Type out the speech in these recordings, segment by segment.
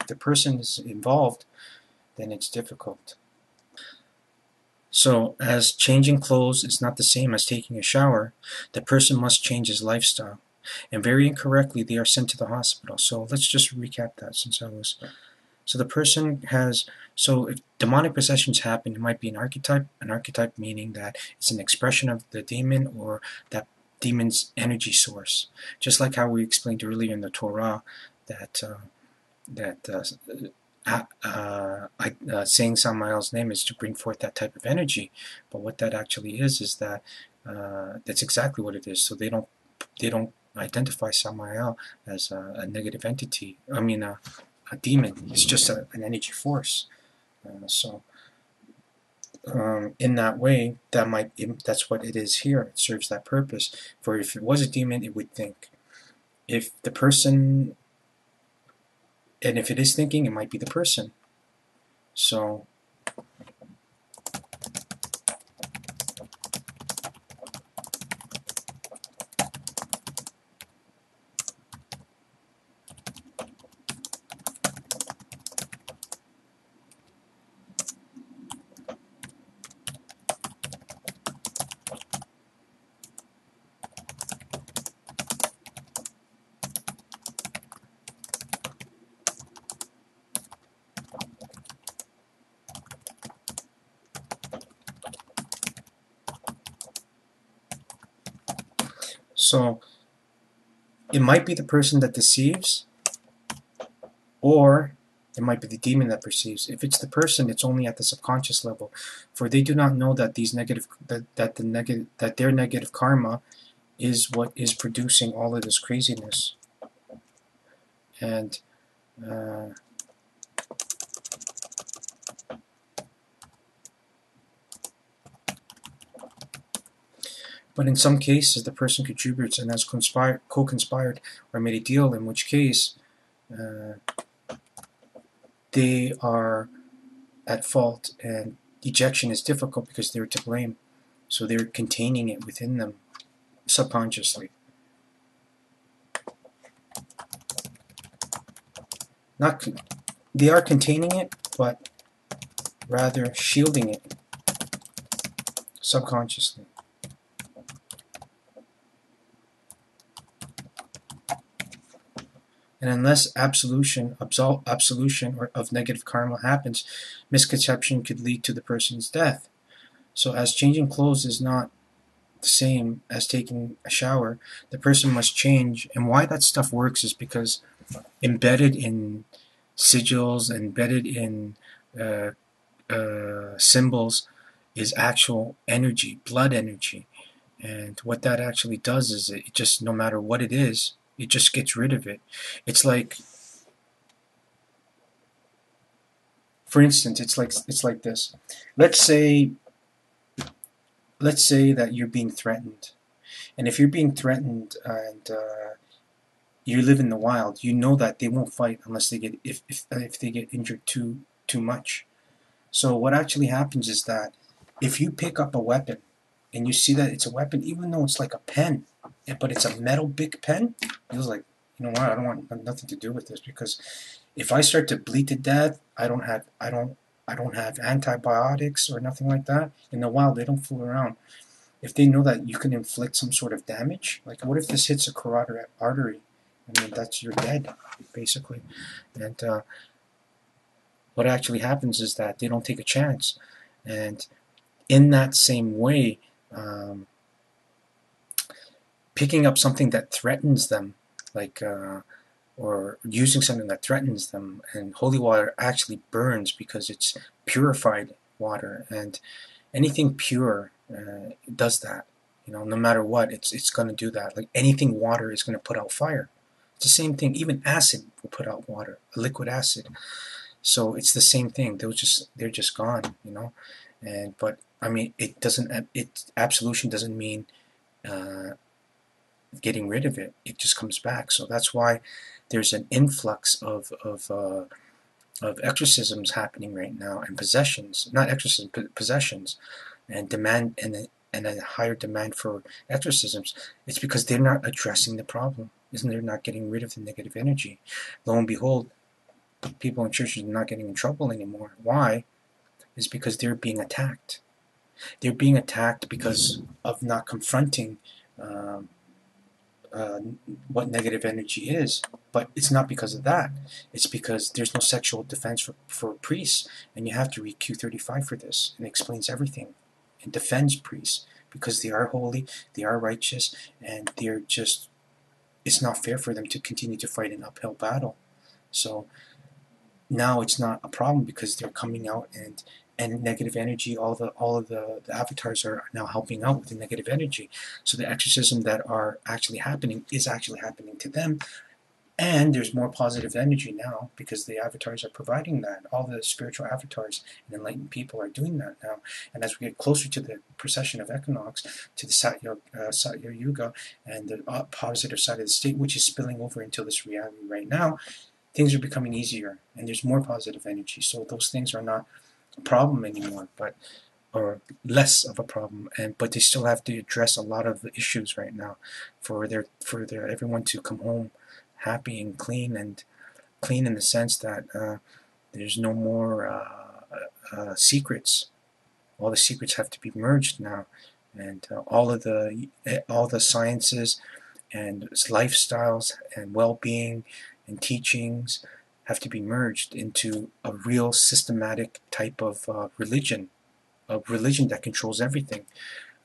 the person is involved, then it's difficult. So, as changing clothes is not the same as taking a shower, the person must change his lifestyle. And very incorrectly, they are sent to the hospital. So let's just recap that since I was... So the person has... So if demonic possessions happen, it might be an archetype meaning that it's an expression of the demon or that demon's energy source. Just like how we explained earlier in the Torah that saying Samael's name is to bring forth that type of energy, but what that actually is that that's exactly what it is. So they don't identify Samael as a negative entity. I mean, a demon. It's just an energy force. In that way, that's what it is here. It serves that purpose. For if it was a demon, it would think. If the person, and if it is thinking, it might be the person. So So it might be the person that deceives, or it might be the demon that perceives. If it's the person, it's only at the subconscious level, for they do not know that their negative karma is what is producing all of this craziness. And but in some cases, the person contributes and has co-conspired or made a deal, in which case they are at fault, and ejection is difficult because they're to blame. So they're containing it within them subconsciously. They are containing it, but rather shielding it subconsciously. And unless absolution of negative karma happens, misconception could lead to the person's death. So as changing clothes is not the same as taking a shower, the person must change. And why that stuff works is because embedded in sigils, embedded in symbols, is actual energy, blood energy. And what that actually does is it just, no matter what it is, it just gets rid of it. It's like, for instance, it's like this. Let's say that you're being threatened, and if you're being threatened and you live in the wild, you know that they won't fight unless they get if they get injured too much. So what actually happens is that if you pick up a weapon and you see that it's a weapon, even though it's like a pen, but it's a metal big pen, it was like, you know what, I don't want nothing to do with this, because if I start to bleed to death, I don't have antibiotics or nothing like that. In the wild, they don't fool around. If they know that you can inflict some sort of damage, like what if this hits a carotid artery? I mean, you're dead, basically. And what actually happens is that they don't take a chance. And in that same way, picking up something that threatens them, like or using something that threatens them, and holy water actually burns because it's purified water, and anything pure does that. You know, no matter what, it's going to do that. Like anything water is going to put out fire. It's the same thing. Even acid will put out water, a liquid acid. So it's the same thing. They're just gone. You know, but I mean, it doesn't. Absolution doesn't mean getting rid of it. It just comes back. So that's why there's an influx of exorcisms happening right now, and possessions, not exorcisms, but possessions, and demand, and a higher demand for exorcisms. It's because they're not addressing the problem. They're not getting rid of the negative energy. Lo and behold, people in churches are not getting in trouble anymore. Why? Is because they're being attacked. They're being attacked because of not confronting um, uh, what negative energy is. But it's not because of that. It's because there's no sexual defense for priests. And you have to read Q35 for this. And it explains everything. It defends priests because they are holy, they are righteous, and they're just, it's not fair for them to continue to fight an uphill battle. So now it's not a problem because they're coming out, and negative energy, all of the avatars are now helping out with the negative energy. So the exorcism that are actually happening is actually happening to them, and there's more positive energy now because the avatars are providing that. All the spiritual avatars and enlightened people are doing that now. And as we get closer to the precession of equinox, to the Satya Yuga, and the positive side of the state, which is spilling over into this reality right now, things are becoming easier, and there's more positive energy. So those things are not a problem anymore, or less of a problem, but they still have to address a lot of the issues right now for their everyone to come home happy and clean in the sense that there's no more secrets. All the secrets have to be merged now, and all the sciences and lifestyles and well-being and teachings have to be merged into a real systematic type of religion, a religion that controls everything.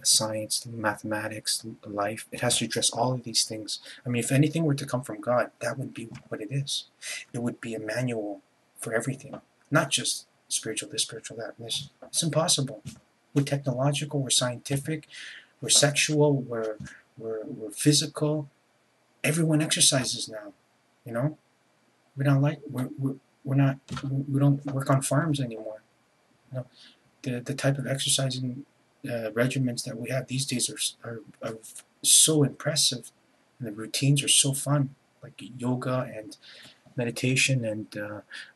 Science, mathematics, life. It has to address all of these things. I mean, if anything were to come from God, that would be what it is. It would be a manual for everything, not just spiritual this, spiritual that, and this. It's impossible. We're technological, we're scientific, we're sexual, we're physical. Everyone exercises now, you know. We don't like we're not we don't work on farms anymore. You know, the type of exercising regimens that we have these days are so impressive, and the routines are so fun, like yoga and meditation and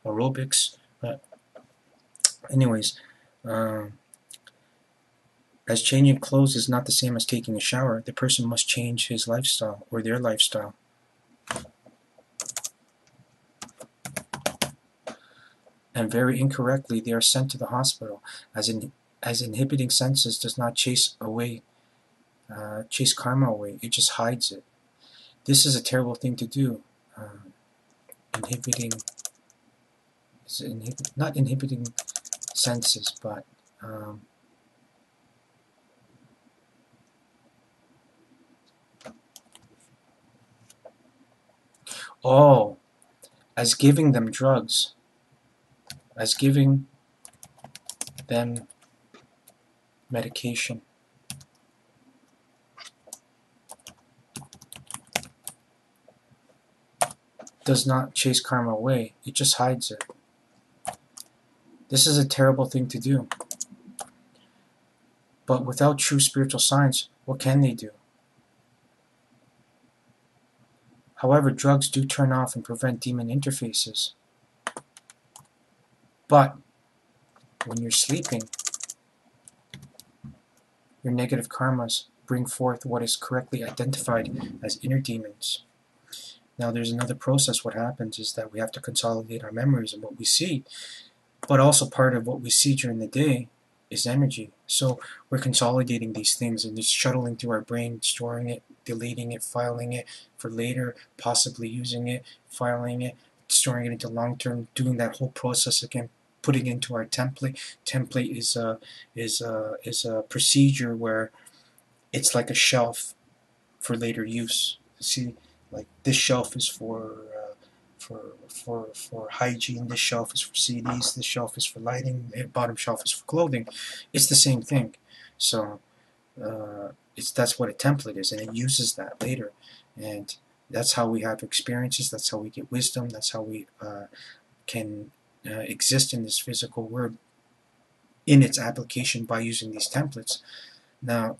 aerobics. Anyways, as changing clothes is not the same as taking a shower, the person must change his lifestyle or their lifestyle. And very incorrectly, they are sent to the hospital, as inhibiting senses does not chase karma away. It just hides it. This is a terrible thing to do. Not inhibiting senses, but as giving them drugs, as giving them medication. Does not chase karma away, it just hides it. This is a terrible thing to do. But without true spiritual science, what can they do? However, drugs do turn off and prevent demon interfaces. But when you're sleeping, your negative karmas bring forth what is correctly identified as inner demons. Now there's another process. What happens is that we have to consolidate our memories and what we see, but also part of what we see during the day is energy. So we're consolidating these things and it's shuttling through our brain, storing it, deleting it, filing it for later, possibly using it, filing it, storing it into long-term, doing that whole process again, putting it into our template. Template is a procedure where it's like a shelf for later use. See, like this shelf is for hygiene, this shelf is for CDs, this shelf is for lighting, the bottom shelf is for clothing. It's the same thing. So that's what a template is, and it uses that later. And that's how we have experiences, that's how we get wisdom, that's how we can exist in this physical world in its application by using these templates. Now,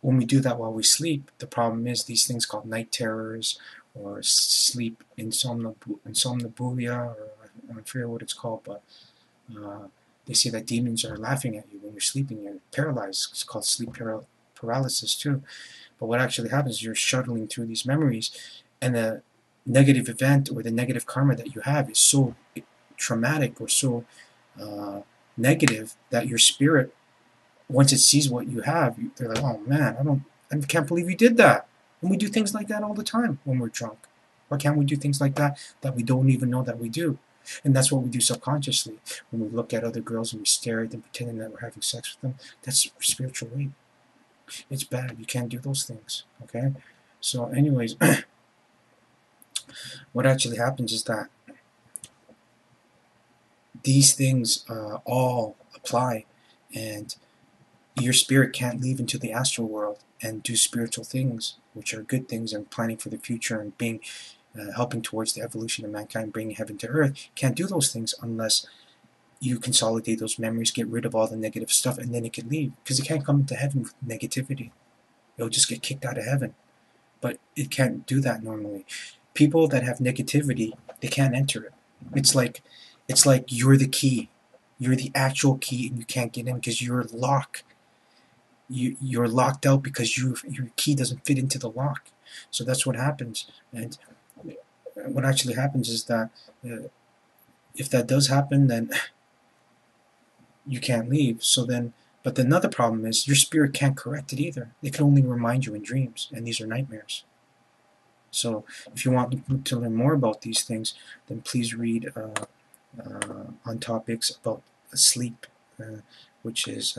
when we do that while we sleep, the problem is these things called night terrors or sleep insomnibulia, or I forget what it's called, but they say that demons are laughing at you when you're sleeping. You're paralyzed. It's called sleep paralysis too. But what actually happens is you're shuttling through these memories, and the negative event or the negative karma that you have is so traumatic or so negative that your spirit, once it sees what you have, they're like, oh man, I can't believe you did that. And we do things like that all the time when we're drunk. Why can't we do things like that we don't even know that we do? And that's what we do subconsciously. When we look at other girls and we stare at them pretending that we're having sex with them, that's spiritual rape. It's bad. You can't do those things. Okay? So anyways, what actually happens is that these things all apply, and your spirit can't leave into the astral world and do spiritual things, which are good things, and planning for the future and being helping towards the evolution of mankind, bringing heaven to earth. Can't do those things unless you consolidate those memories, get rid of all the negative stuff, and then it can leave. Because it can't come into heaven with negativity. It'll just get kicked out of heaven. But it can't do that normally. People that have negativity, they can't enter it. It's like you're the key. You're the actual key, and you can't get in because you're locked. You're locked out because your key doesn't fit into the lock. So that's what happens. And what actually happens is that if that does happen, then you can't leave. So then, but the another problem is your spirit can't correct it either. It can only remind you in dreams, and these are nightmares. So if you want to learn more about these things, then please read on topics about sleep, which is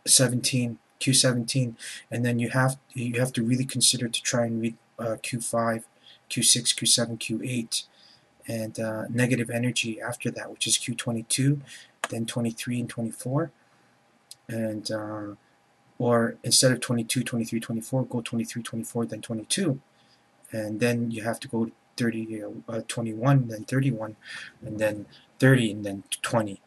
17, Q17, and then you have to really consider to try and read Q5, Q6, Q7, Q8, and negative energy after that, which is Q22, then 23 and 24, and or instead of 22, 23, 24, go 23, 24, then 22, and then you have to go 30, 21, then 31, and then 30, and then 20.